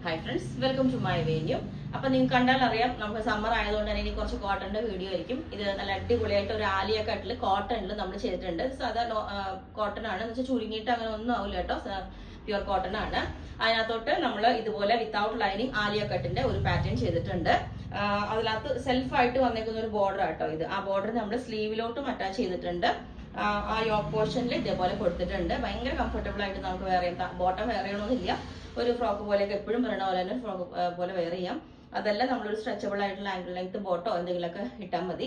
Hi friends, welcome to my video. അപ്പോൾ നിങ്ങൾക്ക് കണ്ടാൽ അറിയാം നമുക്ക് സമ്മർ ആയതുകൊണ്ട് തന്നെ ഇനി കുറച്ച് കോട്ടന്റെ വീഡിയോ ആയിരിക്കും. ഇത് നല്ല അടിപൊളിയായിട്ട് ഒരു ആലിയ കട്ടിൽ കോട്ടണിൽ നമ്മൾ ചെയ്തിട്ടുണ്ട്. സാധാരണ കോട്ടൺ ആണ് എന്ന് വെച്ചാൽ ചുരുങ്ങിയിട്ട് അങ്ങനെ ഒന്നും ആവില്ല കേട്ടോ. പ്യുവർ കോട്ടൺ ആണ്. അതിനകത്തോട്ട് നമ്മൾ ഇതുപോലെ വിത്തൗട്ട് ലൈനിങ് ആലിയ കട്ടിന്റെ ഒരു പാറ്റേൺ ചെയ്തിട്ടുണ്ട്. അതിനകത്ത് സെൽഫായിട്ട് വന്നേക്കുന്ന ഒരു ബോർഡർ ആട്ടോ ഇത്. ആ ബോർഡർ നമ്മൾ സ്ലീവിലോട്ടും അറ്റാച്ച് ചെയ്തിട്ടുണ്ട്. ആ യോക്ക് പോർഷനിൽ ഇതേപോലെ കൊടുത്തിട്ടുണ്ട്. ഭയങ്കര കംഫർട്ടബിൾ ആയിട്ട് നമുക്ക് വേറെ ബോട്ടം വേറെ ചെയ്യണമെന്നില്ല. ഒരു ഫ്രോക്ക് പോലെയൊക്കെ എപ്പോഴും പറയണ പോലെ തന്നെ ഫ്രോക്ക് പോലെ വെയർ ചെയ്യാം. അതല്ല നമ്മളൊരു സ്ട്രെച്ചബിൾ ആയിട്ടുള്ള ആംഗിൾ ലെങ്ത് ബോട്ടോ എന്തെങ്കിലുമൊക്കെ ഇട്ടാൽ മതി.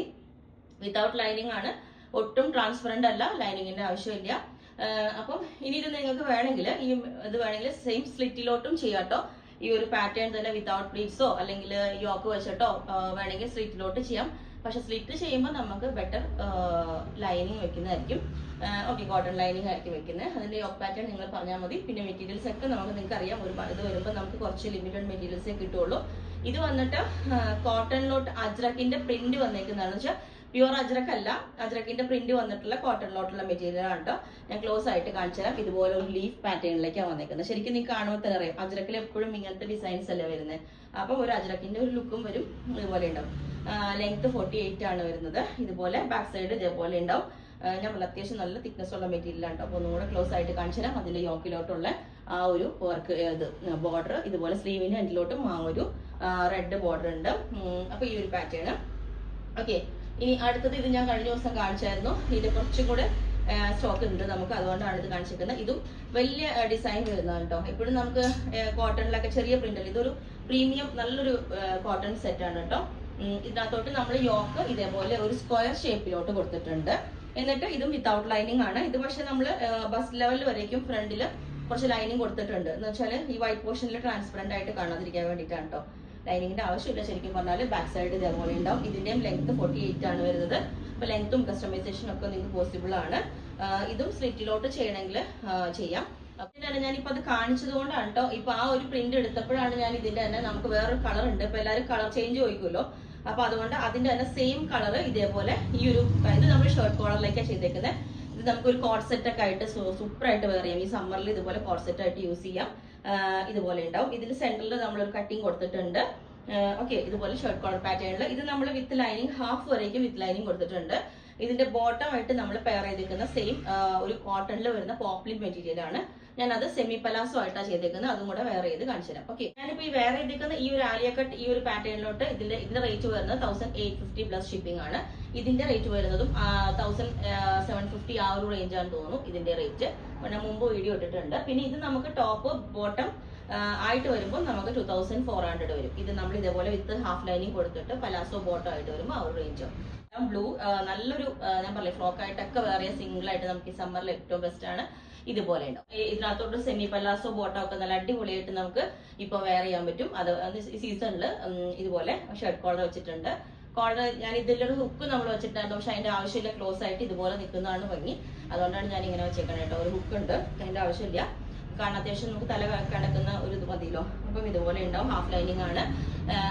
വിത്തൗട്ട് ലൈനിങ് ആണ്, ഒട്ടും ട്രാൻസ്പെറന്റ് അല്ല, ലൈനിങ്ങിന്റെ ആവശ്യമില്ല. അപ്പം ഇനി ഇത് നിങ്ങൾക്ക് വേണമെങ്കിൽ ഇത് വേണമെങ്കിൽ സെയിം സ്ലിറ്റിലോട്ടും ചെയ്യാട്ടോ. ഈ ഒരു പാറ്റേൺ തന്നെ വിത്തൗട്ട് പ്ലീറ്റ്സോ അല്ലെങ്കിൽ യോക്ക് വെച്ചിട്ടോ വേണമെങ്കിൽ സ്ലിറ്റിലോട്ട് ചെയ്യാം. പക്ഷെ സ്ലിറ്റ് ചെയ്യുമ്പോൾ നമുക്ക് ബെറ്റർ ലൈനിങ് വെക്കുന്നതായിരിക്കും. ഓക്കെ, കോട്ടൺ ലൈനിങ് ആയിരിക്കും വെക്കുന്നത്. അതിന്റെ യോക്ക് പാറ്റേൺ നിങ്ങൾ പറഞ്ഞാൽ മതി. പിന്നെ മെറ്റീരിയൽസ് ഒക്കെ നിങ്ങൾക്ക് അറിയാം, ഒരു ഇത് വരുമ്പോൾ നമുക്ക് കുറച്ച് ലിമിറ്റഡ് മെറ്റീരിയൽസേ കിട്ടുള്ളൂ. ഇത് വന്നിട്ട് കോട്ടണിലോട്ട് അജ്രക്കിന്റെ പ്രിന്റ് വന്നേക്കുന്നതാണെന്ന് വെച്ചാൽ പ്യുവർ അജ്രക്ക് അല്ല, അജ്രക്കിന്റെ പ്രിന്റ് വന്നിട്ടുള്ള കോട്ടണിലോട്ടുള്ള മെറ്റീരിയൽ ആണ് കേട്ടോ. ഞാൻ ക്ലോസ് ആയിട്ട് കാണിച്ചു തരാം. ഇതുപോലെ ഒരു ലീഫ് പാറ്റേണിലേക്കാണ് വന്നേക്കുന്നത്. ശരിക്കും നിങ്ങൾക്ക് കാണുമ്പോൾ തന്നെ അറിയാം, അജ്രക്കിൽ എപ്പോഴും ഇങ്ങനത്തെ ഡിസൈൻസ് അല്ലേ വരുന്നത്. അപ്പം ഒരു അജ്രക്കിന്റെ ഒരു ലുക്കും വരും. ഇതുപോലെ ഉണ്ടാവും. ലെങ്ത് 48 ആണ് വരുന്നത്. ഇതുപോലെ ബാക്ക് സൈഡ് ഇതേപോലെ ഉണ്ടാവും. ഞാൻ അത്യാവശ്യം നല്ല തിക്നെസ് ഉള്ള മെറ്റീരിയൽ ആണ്. അപ്പോൾ ഒന്നുകൂടെ ക്ലോസ് ആയിട്ട് കാണിച്ചു തരാം. അതിന്റെ യോക്കിലോട്ടുള്ള ആ ഒരു വർക്ക് ഇത് ബോർഡർ ഇതുപോലെ സ്ലീവിന്റെ എൻഡിലോട്ടും ആ ഒരു റെഡ് ബോർഡർ ഉണ്ട്. അപ്പൊ ഈ ഒരു പാറ്റേൺ. ഓക്കെ, ഇനി അടുത്തത് ഇത് ഞാൻ കഴിഞ്ഞ ദിവസം കാണിച്ചായിരുന്നു. ഇതിന്റെ കുറച്ചും കൂടെ സ്റ്റോക്ക് ഉണ്ട് നമുക്ക്, അതുകൊണ്ടാണ് ഇത് കാണിച്ചിരിക്കുന്നത്. ഇതും വലിയ ഡിസൈൻ വരുന്നതാണ് കേട്ടോ. എപ്പോഴും നമുക്ക് കോട്ടണിലൊക്കെ ചെറിയ പ്രിന്റ് അല്ല, ഇതൊരു പ്രീമിയം നല്ലൊരു കോട്ടൺ സെറ്റ് ആണ് കേട്ടോ. ഇതിനകത്തോട്ട് നമ്മൾ യോക്ക് ഇതേപോലെ ഒരു സ്ക്വയർ ഷേപ്പിലോട്ട് കൊടുത്തിട്ടുണ്ട്. എന്നിട്ട് ഇതും വിത്തൗട്ട് ലൈനിങ് ആണ്. ഇത് പക്ഷെ നമ്മൾ ബസ് ലെവൽ വരേക്കും ഫ്രണ്ടില് കുറച്ച് ലൈനിങ് കൊടുത്തിട്ടുണ്ട്. എന്ന് വെച്ചാൽ ഈ വൈറ്റ് പോർഷനിൽ ട്രാൻസ്പെറന്റ് ആയിട്ട് കാണാതിരിക്കാൻ വേണ്ടിയിട്ടാണ് കേട്ടോ. ലൈനിങ്ങിന്റെ ആവശ്യമില്ല. ശരിക്കും പറഞ്ഞാൽ ബാക്ക് സൈഡ് ഇതേപോലെ ഉണ്ടാവും. ഇതിന്റെയും ലെങ്ത് 48 ആണ് വരുന്നത്. അപ്പൊ ലെങ്ത്തും കസ്റ്റമൈസേഷനും ഒക്കെ നിങ്ങൾക്ക് പോസിബിൾ ആണ്. ഇതും സ്ലിറ്റിലോട്ട് ചെയ്യണമെങ്കിൽ ചെയ്യാം. പിന്നെ ഞാനിപ്പോ അത് കാണിച്ചത് കൊണ്ടാണ് കേട്ടോ. ഇപ്പൊ ആ ഒരു പ്രിന്റ് എടുത്തപ്പോഴാണ് ഞാൻ ഇതിന്റെ തന്നെ നമുക്ക് വേറൊരു കളർ ഉണ്ട്. ഇപ്പൊ എല്ലാവരും കളർ ചേഞ്ച് ചോദിക്കുമല്ലോ. അപ്പൊ അതുകൊണ്ട് അതിന്റെ തന്നെ സെയിം കളർ ഇതേപോലെ ഈ ഒരു ഇത് നമ്മൾ ഷർട്ട് കോളറിലേക്കാണ് ചെയ്തേക്കുന്നത്. ഇത് നമുക്ക് ഒരു കോഡ് സെറ്റ് ഒക്കെ ആയിട്ട് സൂപ്പർ ആയിട്ട് വെയർ ചെയ്യാം. ഈ സമ്മറിൽ ഇതുപോലെ കോഡ് സെറ്റ് ആയിട്ട് യൂസ് ചെയ്യാം. ഇതുപോലെ ഉണ്ടാവും. ഇതിന്റെ സെന്ററിൽ നമ്മളൊരു കട്ടിങ് കൊടുത്തിട്ടുണ്ട്. ഓക്കെ, ഇതുപോലെ ഷർട്ട് കോളർ പാറ്റേണിൽ ഇത് നമ്മൾ വിത്ത് ലൈനിങ് ഹാഫ് വരേക്കും വിത്ത് ലൈനിങ് കൊടുത്തിട്ടുണ്ട്. ഇതിന്റെ ബോട്ടം ആയിട്ട് നമ്മൾ പെയർ ചെയ്തിരിക്കുന്ന സെയിം ഒരു കോട്ടണിൽ വരുന്ന പോപ്ലിൻ മെറ്റീരിയൽ ആണ്. ഞാൻ അത് സെമി പലാസോ ആയിട്ടാണ് ചെയ്തേക്കുന്നത്. അതും കൂടെ വെയർ ചെയ്ത് കാണിച്ചു തരാം. ഓക്കെ, ഞാനിപ്പോ ഈ വെയർ ചെയ്തിരിക്കുന്ന ഈ ഒരു ആലിയ കട്ട് ഈ ഒരു പാറ്റേണിലോട്ട് ഇതിന്റെ റേറ്റ് വരുന്നത് 1850 പ്ലസ് ഷിപ്പിംഗ് ആണ്. ഇതിന്റെ റേറ്റ് വരുന്നതും 1750 ആ ഒരു റേഞ്ച് ആണെന്ന് തോന്നുന്നു ഇതിന്റെ റേറ്റ്. ഞാൻ മുമ്പ് വീഡിയോ ഇട്ടിട്ടുണ്ട്. പിന്നെ ഇത് നമുക്ക് ടോപ്പ് ബോട്ടം ആയിട്ട് വരുമ്പോൾ നമുക്ക് 2400 വരും. ഇത് നമ്മൾ ഇതേപോലെ വിത്ത് ഹാഫ് ലൈനിങ് കൊടുത്തിട്ട് പലാസോ ബോട്ടം ആയിട്ട് വരുമ്പോൾ ആ ഒരു റേഞ്ച്. ബ്ലൂ നല്ലൊരു ഞാൻ പറയില്ലേ ഫ്രോക്ക് ആയിട്ടൊക്കെ വേറെ സിംഗിൾ ആയിട്ട് നമുക്ക് ഈ സമ്മറിൽ ഏറ്റവും ബെസ്റ്റ് ആണ്. ഇതുപോലെ ഉണ്ടാവും. ഇതിനകത്തോട്ട് സെമി പലാസോ ബോട്ടം ഒക്കെ നല്ല അടിപൊളിയായിട്ട് നമുക്ക് ഇപ്പൊ വെയർ ചെയ്യാൻ പറ്റും. അത് സീസണിൽ ഇതുപോലെ ഷർട്ട് കോളർ വെച്ചിട്ടുണ്ട്. കോളർ ഞാൻ ഇതിലൊരു ഹുക്ക് നമ്മൾ വെച്ചിട്ടുണ്ടായിരുന്നു. പക്ഷെ അതിന്റെ ആവശ്യമില്ല, ക്ലോസ് ആയിട്ട് ഇതുപോലെ നിൽക്കുന്നതാണ് ഭംഗി. അതുകൊണ്ടാണ് ഞാൻ ഇങ്ങനെ വെച്ചേക്കണം കേട്ടോ. ഒരു ഹുക്ക് ഉണ്ട്, അതിന്റെ ആവശ്യമില്ല. കാരണം അത്യാവശ്യം നമുക്ക് തല കിടക്കുന്ന ഒരു ഇത് മതിയല്ലോ. അപ്പം ഇതുപോലെ ഉണ്ടാവും. ഹാഫ് ലൈനിങ് ആണ്.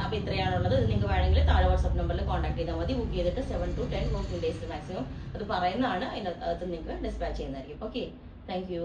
അപ്പൊ ഇത്രയാണുള്ളത്. ഇത് നിങ്ങൾക്ക് വേണമെങ്കിൽ താഴെ വാട്സ്ആപ്പ് നമ്പറിൽ കോൺടാക്ട് ചെയ്താൽ മതി. ബുക്ക് ചെയ്തിട്ട് 7 to 10 വർക്കിംഗ് ഡേയ്സ് മാക്സിമം അത് പറയുന്നതാണ്. അതിനകത്ത് നിങ്ങൾക്ക് ഡിസ്പാച്ച് ചെയ്യുന്നതായിരിക്കും. Okay, thank you.